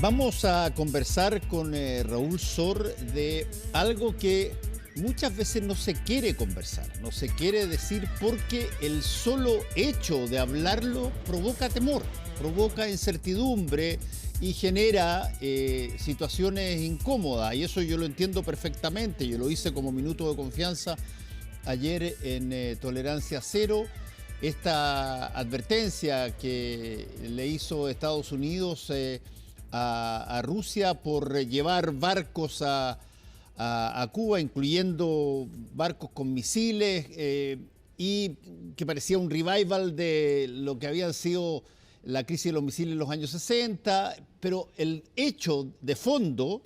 Vamos a conversar con Raúl Sor de algo que muchas veces no se quiere conversar, no se quiere decir porque el solo hecho de hablarlo provoca temor, provoca incertidumbre y genera situaciones incómodas. Y eso yo lo entiendo perfectamente. Yo lo hice como minuto de confianza ayer en Tolerancia Cero. Esta advertencia que le hizo Estados Unidos a Rusia por llevar barcos a Cuba, incluyendo barcos con misiles, y que parecía un revival de lo que habían sido la crisis de los misiles en los años 60, pero el hecho de fondo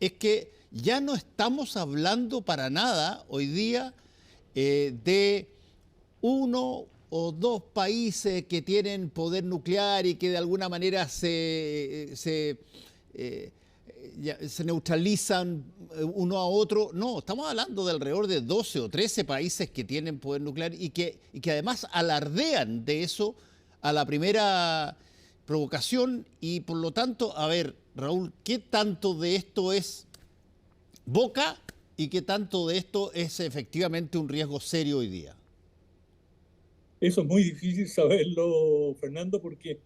es que ya no estamos hablando para nada hoy día de uno o dos países que tienen poder nuclear y que de alguna manera se neutralizan uno a otro. No, estamos hablando de alrededor de 12 o 13 países que tienen poder nuclear y que además alardean de eso a la primera provocación. Y por lo tanto, a ver, Raúl, ¿qué tanto de esto es boca y qué tanto de esto es efectivamente un riesgo serio hoy día? Eso es muy difícil saberlo, Fernando, porque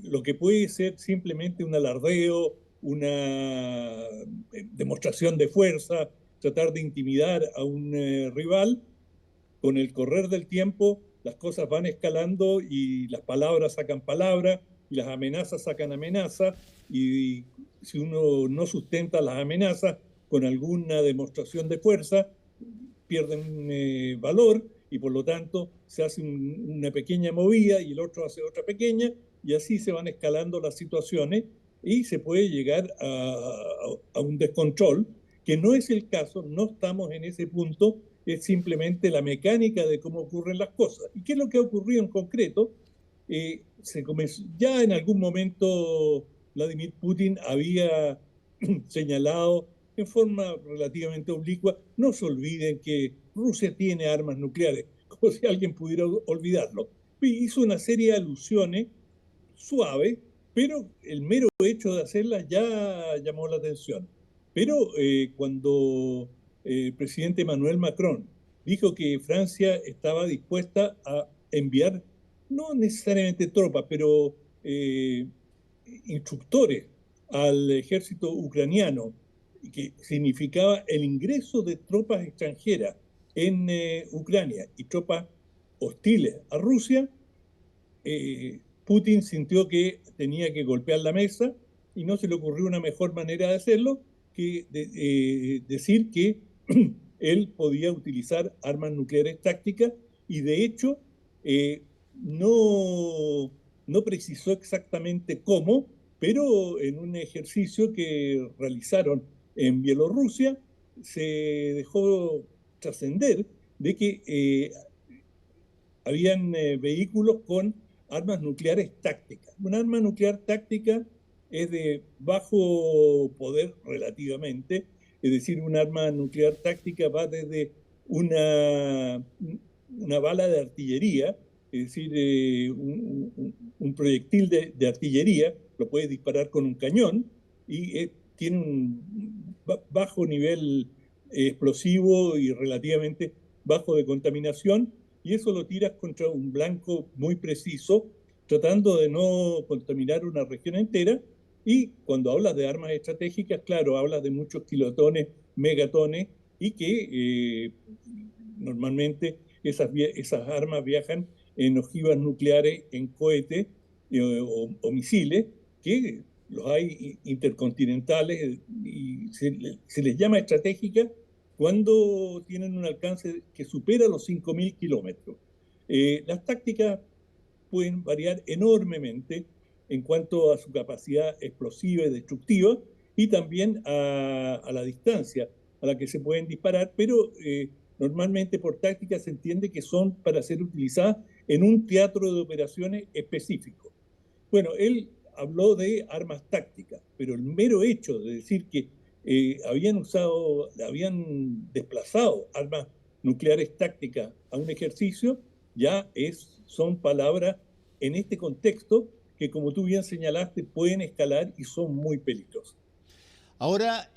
lo que puede ser simplemente un alardeo, una demostración de fuerza, tratar de intimidar a un rival, con el correr del tiempo las cosas van escalando y las palabras sacan palabras y las amenazas sacan amenazas, y si uno no sustenta las amenazas con alguna demostración de fuerza, pierden valor, y por lo tanto se hace una pequeña movida y el otro hace otra pequeña, y así se van escalando las situaciones y se puede llegar a un descontrol, que no es el caso. No estamos en ese punto, es simplemente la mecánica de cómo ocurren las cosas. ¿Y qué es lo que ha ocurrido en concreto? Ya en algún momento Vladimir Putin había señalado en forma relativamente oblicua: no se olviden que Rusia tiene armas nucleares, como si alguien pudiera olvidarlo. Y hizo una serie de alusiones suaves, pero el mero hecho de hacerlas ya llamó la atención. Pero cuando el presidente Emmanuel Macron dijo que Francia estaba dispuesta a enviar, no necesariamente tropas, pero instructores al ejército ucraniano, que significaba el ingreso de tropas extranjeras en Ucrania y tropas hostiles a Rusia, Putin sintió que tenía que golpear la mesa y no se le ocurrió una mejor manera de hacerlo que decir que él podía utilizar armas nucleares tácticas, y de hecho eh, no, no precisó exactamente cómo, pero en un ejercicio que realizaron en Bielorrusia se dejó trascender de que habían vehículos con armas nucleares tácticas. Un arma nuclear táctica es de bajo poder relativamente, es decir, un arma nuclear táctica va desde una bala de artillería, es decir, un proyectil de artillería, lo puedes disparar con un cañón, y tiene un bajo nivel explosivo y relativamente bajo de contaminación, y eso lo tiras contra un blanco muy preciso, tratando de no contaminar una región entera. Y cuando hablas de armas estratégicas, claro, hablas de muchos kilotones, megatones, y que normalmente esas armas viajan en ojivas nucleares, en cohetes o misiles, que los hay intercontinentales, y se les llama estratégica cuando tienen un alcance que supera los 5.000 kilómetros. Las tácticas pueden variar enormemente en cuanto a su capacidad explosiva y destructiva, y también a la distancia a la que se pueden disparar, pero normalmente por táctica se entiende que son para ser utilizadas en un teatro de operaciones específico. Bueno, él habló de armas tácticas, pero el mero hecho de decir que habían desplazado armas nucleares tácticas a un ejercicio, ya son palabras en este contexto que, como tú bien señalaste, pueden escalar y son muy peligrosas. Ahora,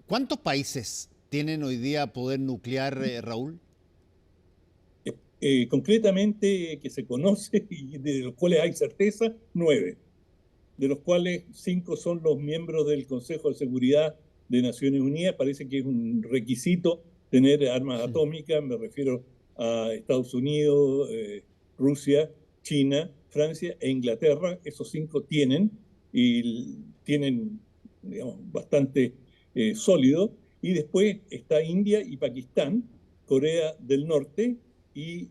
¿cuántos países tienen hoy día poder nuclear, Raúl? Concretamente, que se conoce y de los cuales hay certeza, 9, de los cuales 5 son los miembros del Consejo de Seguridad de Naciones Unidas. Parece que es un requisito tener armas atómicas, me refiero a Estados Unidos, Rusia, China, Francia e Inglaterra. Esos 5 tienen, y tienen, digamos, bastante sólido. Y después está India y Pakistán, Corea del Norte y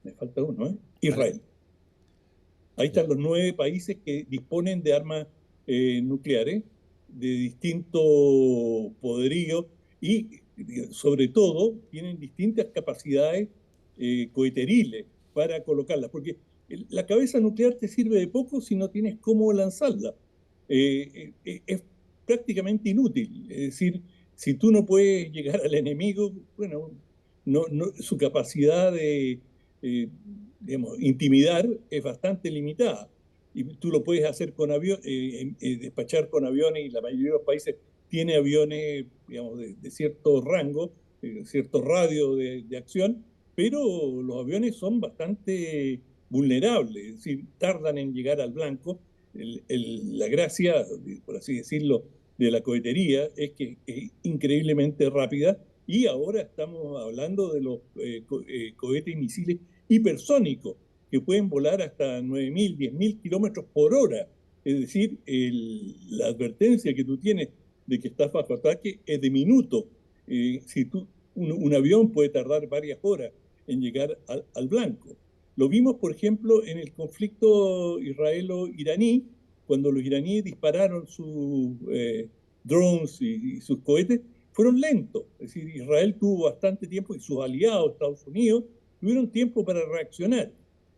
me falta uno, ¿Vale? Israel. Ahí Ya. están los 9 países que disponen de armas nucleares de distinto poderío y, sobre todo, tienen distintas capacidades coheteriles para colocarlas, porque la cabeza nuclear te sirve de poco si no tienes cómo lanzarla. Es prácticamente inútil. Es decir, si tú no puedes llegar al enemigo, bueno, su capacidad de digamos, intimidar es bastante limitada. Y tú lo puedes hacer con avión, despachar con aviones, y la mayoría de los países tiene aviones, digamos, de cierto rango, cierto radio de acción, pero los aviones son bastante vulnerables, es decir, tardan en llegar al blanco. La gracia, por así decirlo, de la cohetería es que es increíblemente rápida, y ahora estamos hablando de los cohetes y misiles hipersónicos que pueden volar hasta 9.000, 10.000 kilómetros por hora. Es decir, la advertencia que tú tienes de que estás bajo ataque es de minuto. Si un avión puede tardar varias horas en llegar al blanco. Lo vimos, por ejemplo, en el conflicto israelo-iraní, cuando los iraníes dispararon sus drones y sus cohetes, fueron lentos. Es decir, Israel tuvo bastante tiempo, y sus aliados, Estados Unidos, tuvieron tiempo para reaccionar.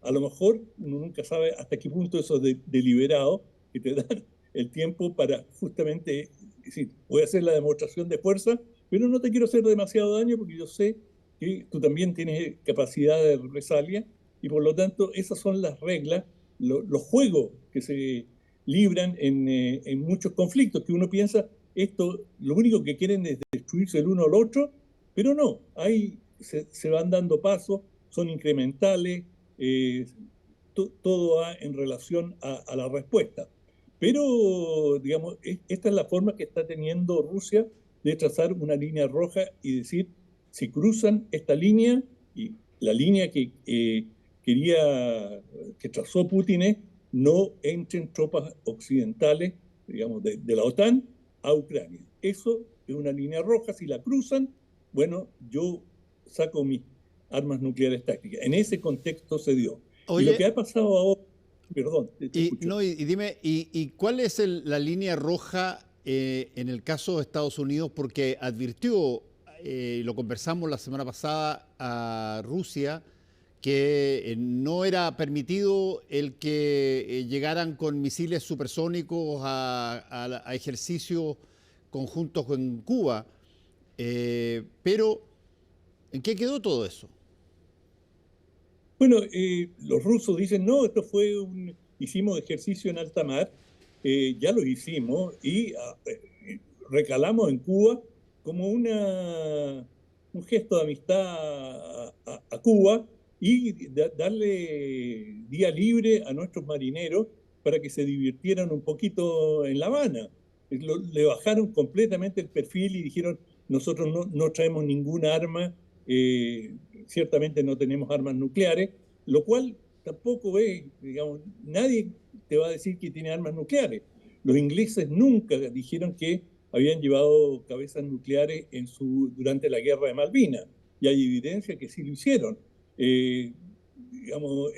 A lo mejor uno nunca sabe hasta qué punto eso es deliberado, que te dan el tiempo para justamente decir, voy a hacer la demostración de fuerza, pero no te quiero hacer demasiado daño porque yo sé que tú también tienes capacidad de represalia, y por lo tanto esas son las reglas, los juegos que se libran en muchos conflictos, que uno piensa, esto lo único que quieren es destruirse el uno al otro, pero no, ahí se van dando pasos, son incrementales, todo va en relación a la respuesta. Pero, digamos, esta es la forma que está teniendo Rusia de trazar una línea roja y decir, si cruzan esta línea, y la línea que trazó Putin es, no entren tropas occidentales, digamos, de la OTAN a Ucrania. Eso es una línea roja. Si la cruzan, bueno, yo saco mis armas nucleares tácticas. En ese contexto se dio. Y lo Oye, que ha pasado ahora, perdón, te y, escucho. no, y dime, ¿y cuál es la línea roja en el caso de Estados Unidos? Porque advirtió, lo conversamos la semana pasada, a Rusia, que no era permitido el que llegaran con misiles supersónicos a ejercicios conjuntos con Cuba. Pero, ¿en qué quedó todo eso? Bueno, los rusos dicen, no, hicimos ejercicio en alta mar, ya lo hicimos, y recalamos en Cuba como un gesto de amistad a Cuba, y darle día libre a nuestros marineros para que se divirtieran un poquito en La Habana. Le bajaron completamente el perfil y dijeron, nosotros no traemos ninguna arma, ciertamente no tenemos armas nucleares, lo cual tampoco es, digamos, nadie te va a decir que tiene armas nucleares. Los ingleses nunca dijeron que habían llevado cabezas nucleares durante la guerra de Malvinas, y hay evidencia que sí lo hicieron. Digamos,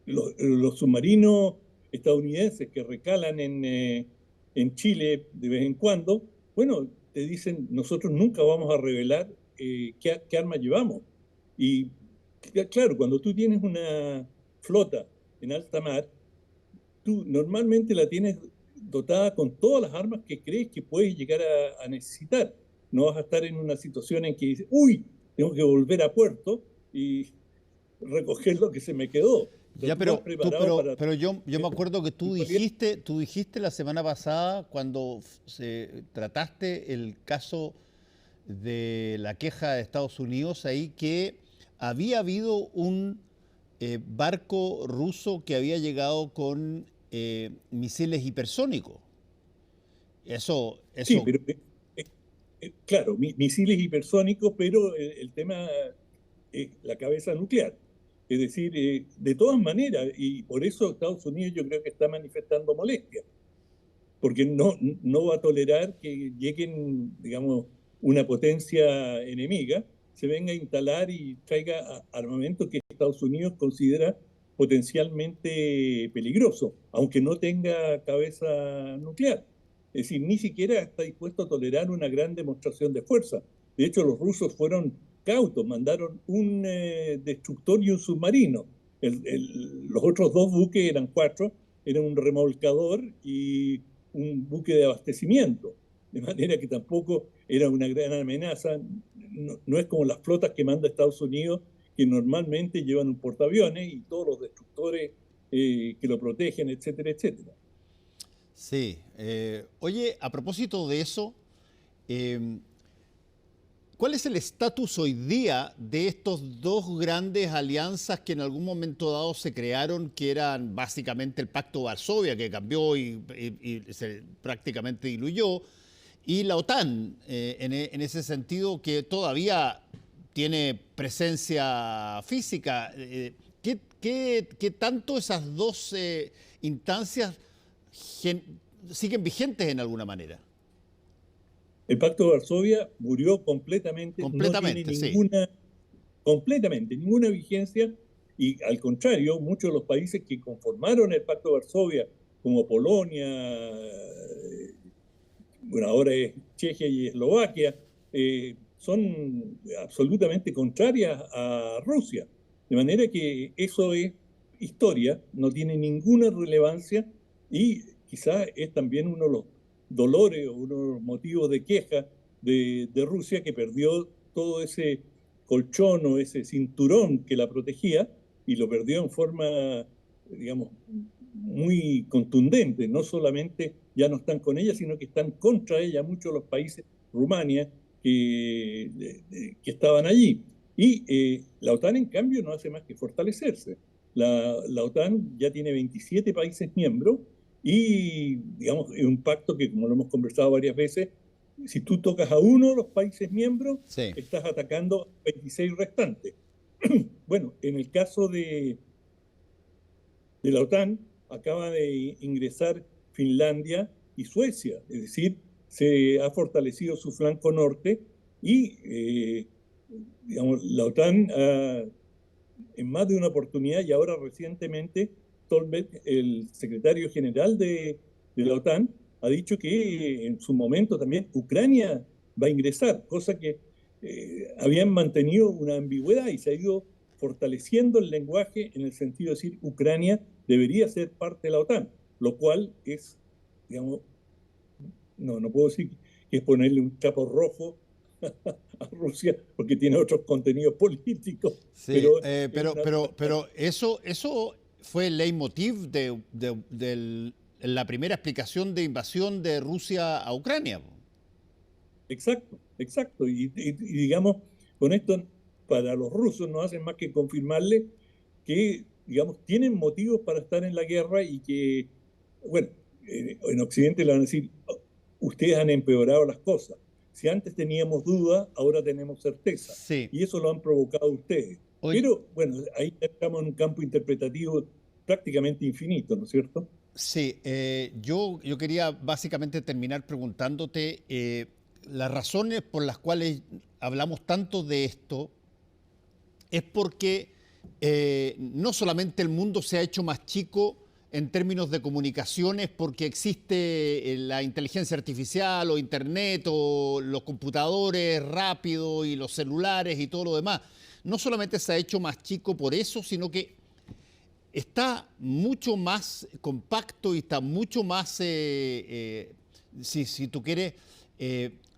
los submarinos estadounidenses que recalan en Chile de vez en cuando, bueno, te dicen, nosotros nunca vamos a revelar qué armas llevamos. Y claro, cuando tú tienes una flota en alta mar, tú normalmente la tienes dotada con todas las armas que crees que puedes llegar a necesitar. No vas a estar en una situación en que dices, uy, tengo que volver a puerto y recoger lo que se me quedó. Ya, Lo has preparado para... pero yo me acuerdo que tú dijiste la semana pasada cuando trataste el caso de la queja de Estados Unidos ahí que había habido un barco ruso que había llegado con misiles hipersónicos. Sí, Eso, pero claro, misiles hipersónicos, pero el tema es la cabeza nuclear. Es decir, de todas maneras, y por eso Estados Unidos yo creo que está manifestando molestia, porque no va a tolerar que lleguen, digamos, una potencia enemiga, se venga a instalar y traiga armamento que Estados Unidos considera potencialmente peligroso, aunque no tenga cabeza nuclear. Es decir, ni siquiera está dispuesto a tolerar una gran demostración de fuerza. De hecho, los rusos fueron cautos, mandaron un destructor y un submarino. Los otros dos buques, eran cuatro, eran un remolcador y un buque de abastecimiento, de manera que tampoco era una gran amenaza. No es como las flotas que manda Estados Unidos, que normalmente llevan un portaaviones y todos los destructores que lo protegen, etcétera, etcétera. sí. Oye, a propósito de eso, eh, ¿cuál es el estatus hoy día de estos dos grandes alianzas que en algún momento dado se crearon, que eran básicamente el Pacto de Varsovia, que cambió y se prácticamente diluyó, y la OTAN, en ese sentido, que todavía tiene presencia física? ¿Qué tanto esas dos instancias siguen vigentes en alguna manera? El Pacto de Varsovia murió completamente, no tiene Completamente, sí. ninguna vigencia, y al contrario, muchos de los países que conformaron el Pacto de Varsovia, como Polonia, bueno, ahora es Chequia y Eslovaquia, son absolutamente contrarias a Rusia. De manera que eso es historia, no tiene ninguna relevancia y quizás es también uno de los dolores o uno de los motivos de queja de Rusia, que perdió todo ese colchón o ese cinturón que la protegía y lo perdió en forma, digamos, muy contundente. No solamente ya no están con ella, sino que están contra ella muchos de los países, Rumania, que estaban allí. Y la OTAN, en cambio, no hace más que fortalecerse. La OTAN ya tiene 27 países miembros y, digamos, es un pacto que, como lo hemos conversado varias veces, si tú tocas a uno de los países miembros, Sí. estás atacando a 26 restantes. Bueno, en el caso de la OTAN, acaba de ingresar Finlandia y Suecia, es decir, se ha fortalecido su flanco norte y, digamos, la OTAN en más de una oportunidad y ahora recientemente, Stoltenberg, el secretario general de la OTAN, ha dicho que en su momento también Ucrania va a ingresar, cosa que habían mantenido una ambigüedad y se ha ido fortaleciendo el lenguaje en el sentido de decir Ucrania debería ser parte de la OTAN, lo cual es, digamos, no puedo decir que es ponerle un chapo rojo a Rusia porque tiene otros contenidos políticos, Sí, pero es una... pero eso fue el leitmotiv la primera explicación de invasión de Rusia a Ucrania. Exacto, exacto. Digamos, con esto, para los rusos no hacen más que confirmarle que, digamos, tienen motivos para estar en la guerra y que, bueno, en Occidente le van a decir, ustedes han empeorado las cosas. Si antes teníamos duda, ahora tenemos certeza. Sí. Y eso lo han provocado ustedes. Hoy, Pero, bueno, ahí estamos en un campo interpretativo prácticamente infinito, ¿no es cierto? sí, yo quería básicamente terminar preguntándote las razones por las cuales hablamos tanto de esto es porque no solamente el mundo se ha hecho más chico en términos de comunicaciones porque existe la inteligencia artificial o internet o los computadores rápidos y los celulares y todo lo demás. No solamente se ha hecho más chico por eso, sino que está mucho más compacto y está mucho más, si tú quieres,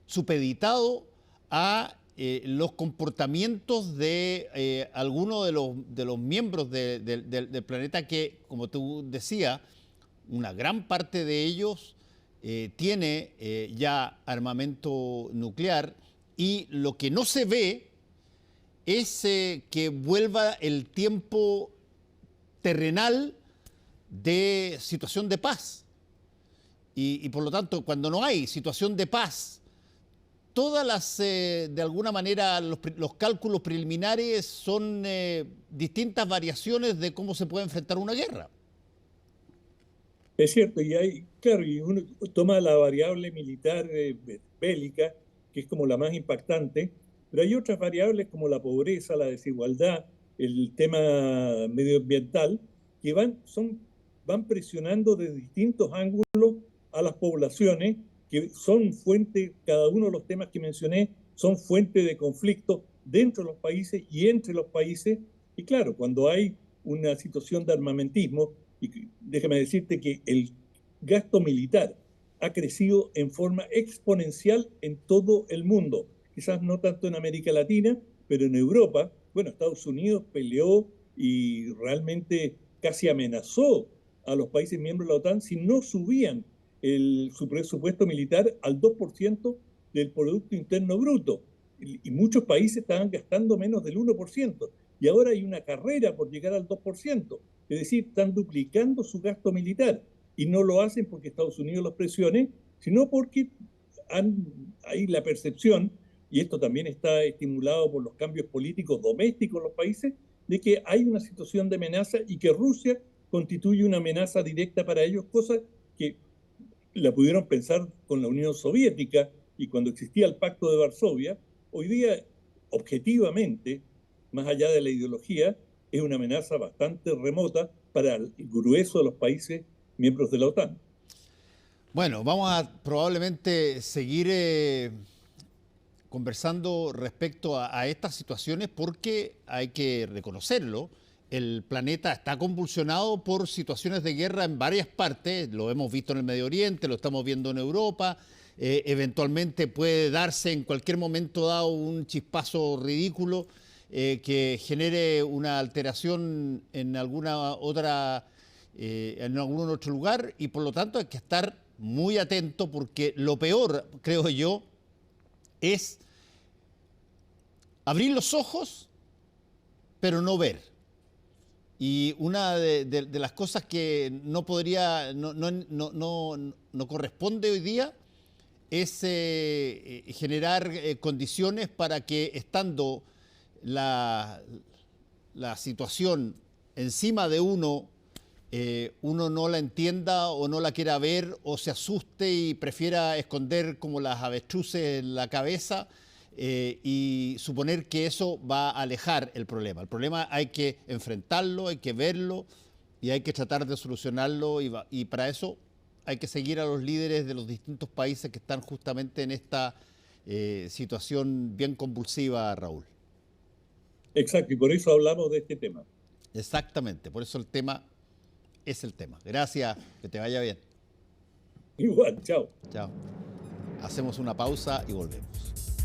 supeditado a los comportamientos de algunos de los miembros del planeta que, como tú decías, una gran parte de ellos tiene ya armamento nuclear, y lo que no se ve es que vuelva el tiempo terrenal de situación de paz. Y por lo tanto, cuando no hay situación de paz, todas las, de alguna manera, los cálculos preliminares son distintas variaciones de cómo se puede enfrentar una guerra. Es cierto, claro, y uno toma la variable militar bélica, que es como la más impactante, pero hay otras variables como la pobreza, la desigualdad, el tema medioambiental, que van presionando desde distintos ángulos a las poblaciones, que son fuente, cada uno de los temas que mencioné, son fuente de conflicto dentro de los países y entre los países. Y claro, cuando hay una situación de armamentismo, y déjame decirte que el gasto militar ha crecido en forma exponencial en todo el mundo. Quizás no tanto en América Latina, pero en Europa, bueno, Estados Unidos peleó y realmente casi amenazó a los países miembros de la OTAN si no subían su presupuesto militar al 2% del Producto Interno Bruto. Y muchos países estaban gastando menos del 1%. Y ahora hay una carrera por llegar al 2%. Es decir, están duplicando su gasto militar. Y no lo hacen porque Estados Unidos los presione, sino porque hay la percepción, y esto también está estimulado por los cambios políticos domésticos en los países, de que hay una situación de amenaza y que Rusia constituye una amenaza directa para ellos, cosa que la pudieron pensar con la Unión Soviética y cuando existía el Pacto de Varsovia. Hoy día, objetivamente, más allá de la ideología, es una amenaza bastante remota para el grueso de los países miembros de la OTAN. Bueno, vamos a probablemente seguir conversando respecto a estas situaciones, porque hay que reconocerlo, el planeta está convulsionado por situaciones de guerra en varias partes. Lo hemos visto en el Medio Oriente, lo estamos viendo en Europa. Eventualmente puede darse en cualquier momento dado un chispazo ridículo que genere una alteración en algún otro lugar, y por lo tanto hay que estar muy atento, porque lo peor, creo yo, es abrir los ojos pero no ver. Y una de las cosas que no corresponde hoy día es generar condiciones para que, estando la situación encima de uno, uno no la entienda o no la quiera ver, o se asuste y prefiera esconder como las avestruces en la cabeza, y suponer que eso va a alejar el problema. El problema hay que enfrentarlo, hay que verlo y hay que tratar de solucionarlo, y para eso hay que seguir a los líderes de los distintos países que están justamente en esta situación bien convulsiva, Raúl. Exacto, y por eso hablamos de este tema. Exactamente, por eso el tema es el tema. Gracias, que te vaya bien. Igual, chao. Chao. Hacemos una pausa y volvemos.